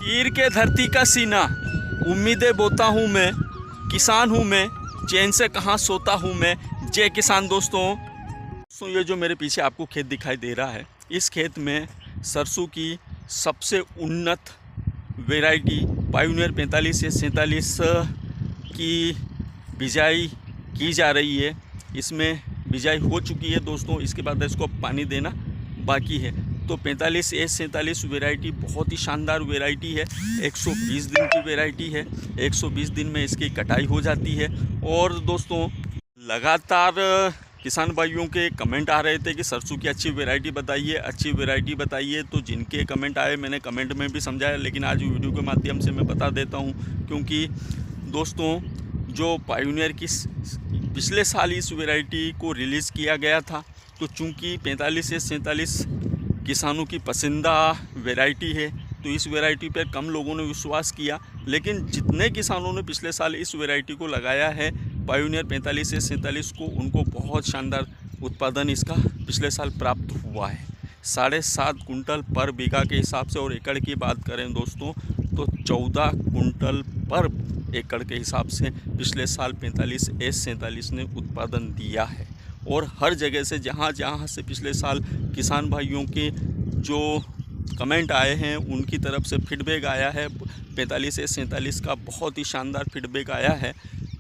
ईर के धरती का सीना, उम्मीदें बोता हूँ मैं, किसान हूँ मैं, चैन से कहाँ सोता हूँ मैं। जय किसान दोस्तों, ये जो मेरे पीछे आपको खेत दिखाई दे रहा है, इस खेत में सरसों की सबसे उन्नत वैरायटी पायोनियर 45 से 47 की बिजाई की जा रही है। इसमें बिजाई हो चुकी है दोस्तों, इसके बाद इसको पानी देना बाकी है। तो 45S47 वैरायटी बहुत ही शानदार वैरायटी है। 120 दिन की वैरायटी है। 120 दिन में इसकी कटाई हो जाती है। और दोस्तों लगातार किसान भाइयों के कमेंट आ रहे थे कि सरसों की अच्छी वैरायटी बताइए, अच्छी वैरायटी बताइए। तो जिनके कमेंट आए मैंने कमेंट में भी समझाया, लेकिन आज वीडियो के माध्यम से मैं बता देता हूँ, क्योंकि दोस्तों जो पायोनियर की पिछले साल इस वैरायटी को रिलीज़ किया गया था, तो चूँकि 45 से 47 किसानों की पसंदीदा वैरायटी है, तो इस वैरायटी पर कम लोगों ने विश्वास किया। लेकिन जितने किसानों ने पिछले साल इस वैरायटी को लगाया है पायोनियर 45 से 47 को, उनको बहुत शानदार उत्पादन इसका पिछले साल प्राप्त हुआ है। 7.5 कुंटल पर बीघा के हिसाब से, और एकड़ की बात करें दोस्तों तो 14 कुंटल पर एकड़ के हिसाब से पिछले साल 45S47 ने उत्पादन दिया है। और हर जगह से जहाँ जहाँ से पिछले साल किसान भाइयों के जो कमेंट आए हैं उनकी तरफ से फीडबैक आया है, 45S47 का बहुत ही शानदार फीडबैक आया है।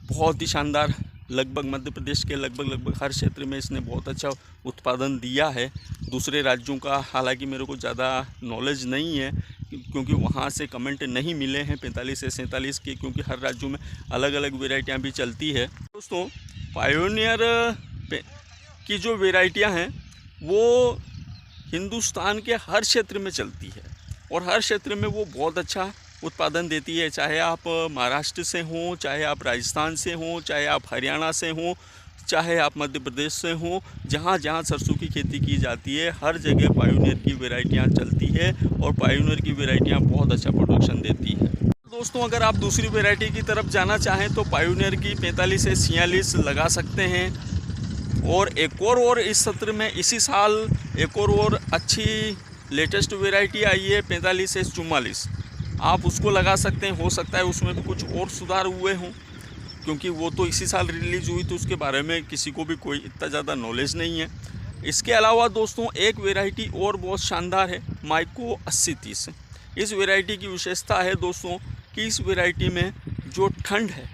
बहुत ही शानदार, लगभग मध्य प्रदेश के लगभग हर क्षेत्र में इसने बहुत अच्छा उत्पादन दिया है। दूसरे राज्यों का हालांकि मेरे को ज़्यादा नॉलेज नहीं है, क्योंकि वहाँ से कमेंट नहीं मिले हैं 45S47 के, क्योंकि हर राज्यों में अलग अलग वेराइटियाँ भी चलती है। दोस्तों पायोनियर की जो वेराइटियाँ हैं वो हिंदुस्तान के हर क्षेत्र में चलती है, और हर क्षेत्र में वो बहुत अच्छा उत्पादन देती है। चाहे आप महाराष्ट्र से हों, चाहे आप राजस्थान से हों, चाहे आप हरियाणा से हों, चाहे आप मध्य प्रदेश से हों, जहाँ जहाँ सरसों की खेती की जाती है हर जगह पायोनियर की वैरायटियाँ चलती है, और पायोनियर की वैरायटियाँ बहुत अच्छा प्रोडक्शन देती है। दोस्तों अगर आप दूसरी वैरायटी की तरफ जाना चाहें तो पायोनियर की 45 से 46 लगा सकते हैं। और एक और इस सत्र में इसी साल एक और अच्छी लेटेस्ट वैरायटी आई है 45S44, आप उसको लगा सकते हैं। हो सकता है उसमें भी कुछ और सुधार हुए हों, क्योंकि वो तो इसी साल रिलीज़ हुई, तो उसके बारे में किसी को भी कोई इतना ज़्यादा नॉलेज नहीं है। इसके अलावा दोस्तों एक वैरायटी और बहुत शानदार है, माइको 8030। इस वैरायटी की विशेषता है दोस्तों कि इस वैरायटी में जो ठंड है,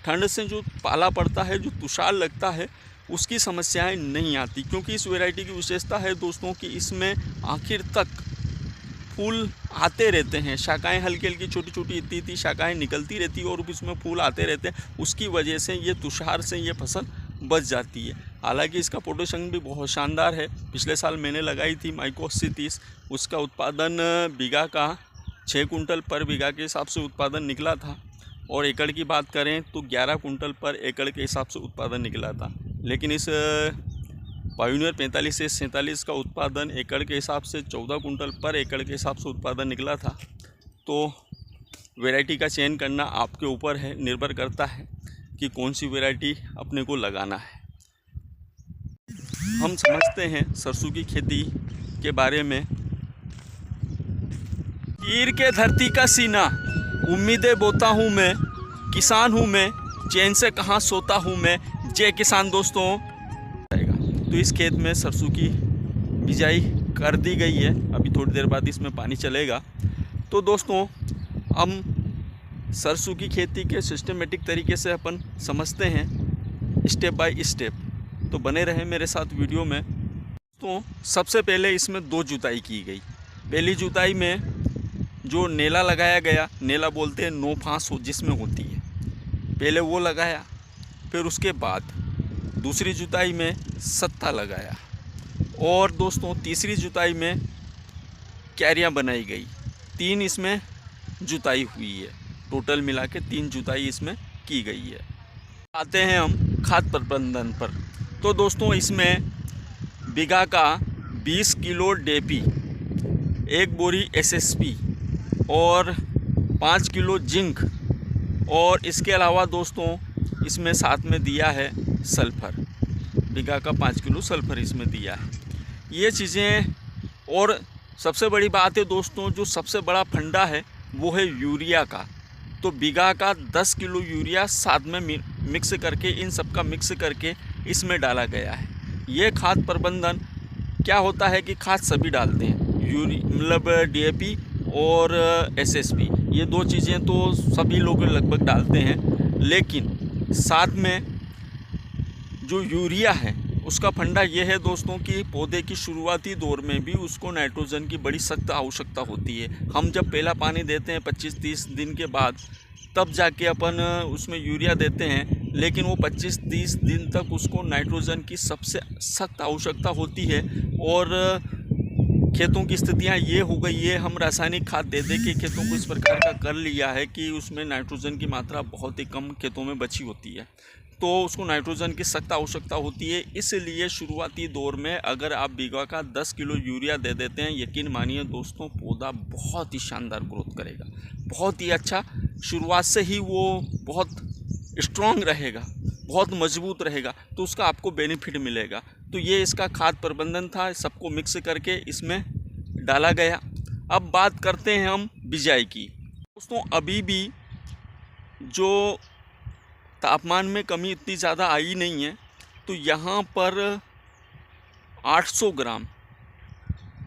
ठंड से जो पाला पड़ता है, जो तुषार लगता है, उसकी समस्याएं नहीं आती। क्योंकि इस वैरायटी की विशेषता है दोस्तों कि इसमें आखिर तक फूल आते रहते हैं। शाखाएं हल्की हल्की छोटी छोटी इतनी शाखाएं निकलती रहती है और इसमें फूल आते रहते हैं। उसकी वजह से ये तुषार से ये फसल बच जाती है। हालांकि इसका प्रोडक्शन भी बहुत शानदार है। पिछले साल मैंने लगाई थी माइको 8030, उसका उत्पादन बीघा का 6 कुंटल पर बीघा के हिसाब से उत्पादन निकला था, और एकड़ की बात करें तो 11 कुंटल पर एकड़ के हिसाब से उत्पादन निकला था। लेकिन इस पायोनियर 45S47 का उत्पादन एकड़ के हिसाब से 14 कुंटल पर एकड़ के हिसाब से उत्पादन निकला था। तो वैरायटी का चयन करना आपके ऊपर है, निर्भर करता है कि कौन सी वैरायटी अपने को लगाना है। हम समझते हैं सरसों की खेती के बारे में। ईर के धरती का सीना, उम्मीदें बोता हूँ मैं, किसान हूँ मैं, चैन से कहाँ सोता हूँ मैं। जय किसान दोस्तों। तो इस खेत में सरसों की बिजाई कर दी गई है, अभी थोड़ी देर बाद इसमें पानी चलेगा। तो दोस्तों हम सरसों की खेती के सिस्टमेटिक तरीके से अपन समझते हैं, स्टेप बाय स्टेप। तो बने रहे मेरे साथ वीडियो में। तो सबसे पहले इसमें 2 जुताई की गई। पहली जुताई में जो नेला लगाया गया, नेला बोलते हैं 9 फांस जिसमें होती है, पहले वो लगाया। फिर उसके बाद दूसरी जुताई में सत्ता लगाया, और दोस्तों तीसरी जुताई में क्यारियाँ बनाई गई। 3 इसमें जुताई हुई है, टोटल मिला के 3 जुताई इसमें की गई है। आते हैं हम खाद प्रबंधन पर। तो दोस्तों इसमें बीघा का 20 किलो DAP, 1 बोरी SSP और 5 किलो जिंक, और इसके अलावा दोस्तों इसमें साथ में दिया है सल्फ़र, बीघा का 5 किलो सल्फ़र इसमें दिया है। ये चीज़ें, और सबसे बड़ी बात है दोस्तों, जो सबसे बड़ा फंडा है वो है यूरिया का। तो बीघा का 10 किलो यूरिया साथ में मिक्स करके, इन सब का मिक्स करके इसमें डाला गया है। ये खाद प्रबंधन क्या होता है कि खाद सभी डालते हैं, मतलब DAP और SSP, ये 2 चीज़ें तो सभी लोग लगभग डालते हैं। लेकिन साथ में जो यूरिया है उसका फंडा ये है दोस्तों कि पौधे की शुरुआती दौर में भी उसको नाइट्रोजन की बड़ी सख्त आवश्यकता होती है। हम जब पहला पानी देते हैं 25-30 दिन के बाद, तब जाके अपन उसमें यूरिया देते हैं, लेकिन वो 25-30 दिन तक उसको नाइट्रोजन की सबसे सख्त आवश्यकता होती है। और खेतों की स्थितियाँ ये हो गई है, हम रासायनिक खाद दे दे के खेतों को इस प्रकार का कर लिया है कि उसमें नाइट्रोजन की मात्रा बहुत ही कम खेतों में बची होती है, तो उसको नाइट्रोजन की सख्त आवश्यकता होती है। इसलिए शुरुआती दौर में अगर आप बीघा का 10 किलो यूरिया दे देते हैं, यकीन मानिए दोस्तों, पौधा बहुत ही शानदार ग्रोथ करेगा, बहुत ही अच्छा। शुरुआत से ही वो बहुत स्ट्रॉन्ग रहेगा, बहुत मजबूत रहेगा, तो उसका आपको बेनिफिट मिलेगा। तो ये इसका खाद प्रबंधन था, सबको मिक्स करके इसमें डाला गया। अब बात करते हैं हम बिजाई की। दोस्तों अभी भी जो तापमान में कमी इतनी ज़्यादा आई नहीं है, तो यहाँ पर 800 ग्राम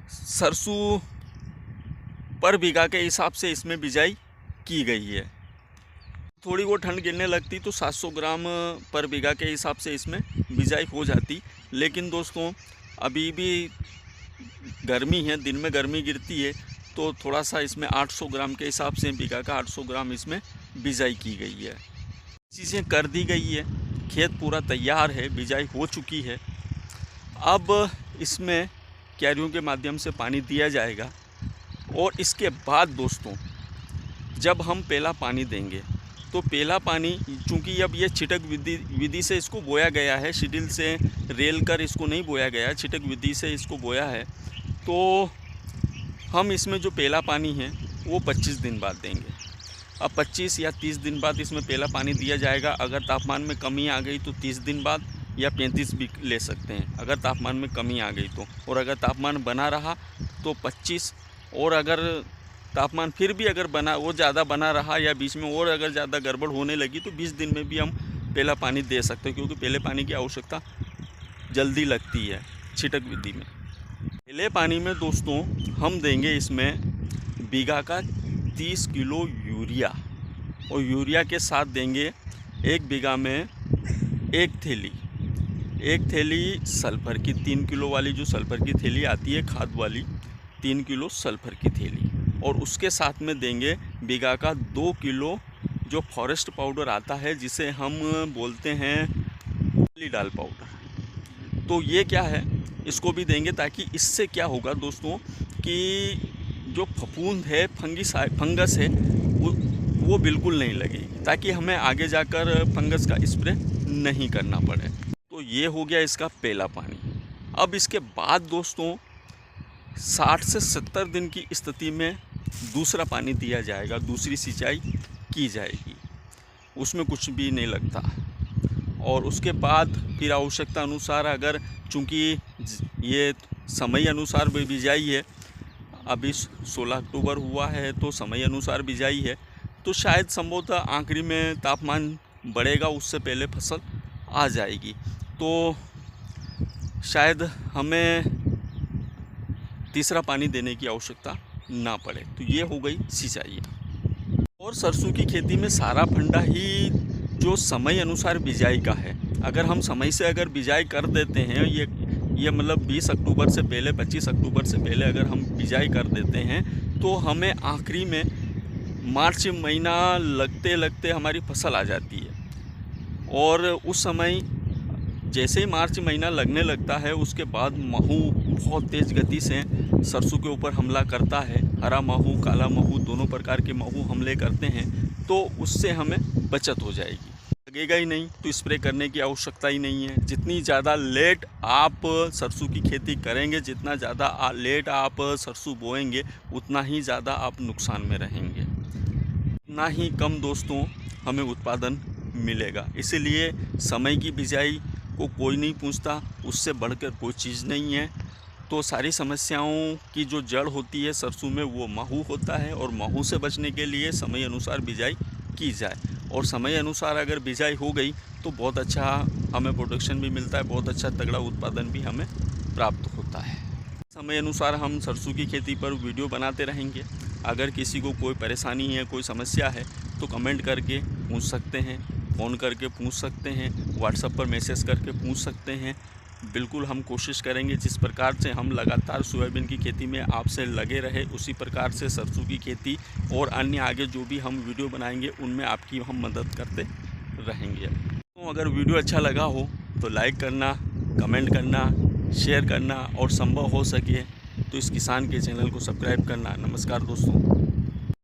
सरसों पर बीघा के हिसाब से इसमें बिजाई की गई है। थोड़ी वो ठंड गिरने लगती तो 700 ग्राम पर बीघा के हिसाब से इसमें बिजाई हो जाती। लेकिन दोस्तों अभी भी गर्मी है, दिन में गर्मी गिरती है, तो थोड़ा सा इसमें 800 ग्राम के हिसाब से बीघा का 800 ग्राम इसमें बिजाई की गई है। चीज़ें कर दी गई है, खेत पूरा तैयार है, बिजाई हो चुकी है। अब इसमें क्यारियों के माध्यम से पानी दिया जाएगा। और इसके बाद दोस्तों जब हम पहला पानी देंगे, तो पहला पानी चूँकि अब ये छिटक विधि से इसको बोया गया है, शिडिल से रेल कर इसको नहीं बोया गया, छिटक विधि से इसको बोया है, तो हम इसमें जो पहला पानी है वो 25 दिन बाद देंगे। अब 25 या 30 दिन बाद इसमें पहला पानी दिया जाएगा। अगर तापमान में कमी आ गई तो 30 दिन बाद या 35 भी ले सकते हैं, अगर तापमान में कमी आ गई तो। और अगर तापमान बना रहा तो 25, और अगर तापमान फिर भी अगर वो ज़्यादा बना रहा या बीच में और अगर ज़्यादा गड़बड़ होने लगी तो 20 दिन में भी हम पहला पानी दे सकते हैं, क्योंकि पहले पानी की आवश्यकता जल्दी लगती है छिटक विधि में। पहले पानी में दोस्तों हम देंगे इसमें बीघा का 30 किलो यूरिया, और यूरिया के साथ देंगे 1 बीघा में 1 थैली सल्फ़र की, 3 किलो वाली जो सल्फ़र की थैली आती है खाद वाली, 3 किलो सल्फ़र की थैली। और उसके साथ में देंगे बीघा का 2 किलो जो फॉरेस्ट पाउडर आता है, जिसे हम बोलते हैं डाल पाउडर। तो ये क्या है, इसको भी देंगे, ताकि इससे क्या होगा दोस्तों कि जो फफूंद है, फंगस है, वो बिल्कुल नहीं लगेगी, ताकि हमें आगे जाकर फंगस का स्प्रे नहीं करना पड़े। तो ये हो गया इसका पहला पानी। अब इसके बाद दोस्तों 60 से 70 दिन की स्थिति में दूसरा पानी दिया जाएगा, दूसरी सिंचाई की जाएगी, उसमें कुछ भी नहीं लगता। और उसके बाद फिर आवश्यकता अनुसार, अगर चूँकि ये समय अनुसार बिजाई है, अभी 16 अक्टूबर हुआ है तो समय अनुसार बिजाई है, तो शायद संभवतः आखिरी में तापमान बढ़ेगा, उससे पहले फसल आ जाएगी, तो शायद हमें तीसरा पानी देने की आवश्यकता ना पड़े। तो ये हो गई सिंचाई। और सरसों की खेती में सारा फंडा ही जो समय अनुसार बिजाई का है। अगर हम समय से अगर बिजाई कर देते हैं, ये मतलब 20 अक्टूबर से पहले, 25 अक्टूबर से पहले अगर हम बिजाई कर देते हैं, तो हमें आखिरी में मार्च महीना लगते लगते हमारी फसल आ जाती है। और उस समय जैसे ही मार्च महीना लगने लगता है, उसके बाद महू बहुत तेज़ गति से सरसों के ऊपर हमला करता है। हरा महू, काला महू, दोनों प्रकार के महू हमले करते हैं, तो उससे हमें बचत हो जाएगी। लगेगा ही नहीं तो स्प्रे करने की आवश्यकता ही नहीं है। जितनी ज़्यादा लेट आप सरसों की खेती करेंगे, जितना ज़्यादा लेट आप सरसों बोएंगे, उतना ही ज़्यादा आप नुकसान में रहेंगे, उतना ही कम दोस्तों हमें उत्पादन मिलेगा। इसीलिए समय की बिजाई को कोई नहीं पूछता, उससे बढ़कर कोई चीज़ नहीं है। तो सारी समस्याओं की जो जड़ होती है सरसों में वो महू होता है, और महू से बचने के लिए समय अनुसार बिजाई की जाए। और समय अनुसार अगर बिजाई हो गई तो बहुत अच्छा हमें प्रोडक्शन भी मिलता है, बहुत अच्छा तगड़ा उत्पादन भी हमें प्राप्त होता है। समय अनुसार हम सरसों की खेती पर वीडियो बनाते रहेंगे। अगर किसी को कोई परेशानी है, कोई समस्या है तो कमेंट करके पूछ सकते हैं, फ़ोन करके पूछ सकते हैं, व्हाट्सएप पर मैसेज करके पूछ सकते हैं। बिल्कुल हम कोशिश करेंगे जिस प्रकार से हम लगातार सोयाबीन की खेती में आपसे लगे रहे, उसी प्रकार से सरसों की खेती और अन्य आगे जो भी हम वीडियो बनाएंगे उनमें आपकी हम मदद करते रहेंगे। तो अगर वीडियो अच्छा लगा हो तो लाइक करना, कमेंट करना, शेयर करना और संभव हो सके तो इस किसान के चैनल को सब्सक्राइब करना। नमस्कार दोस्तों।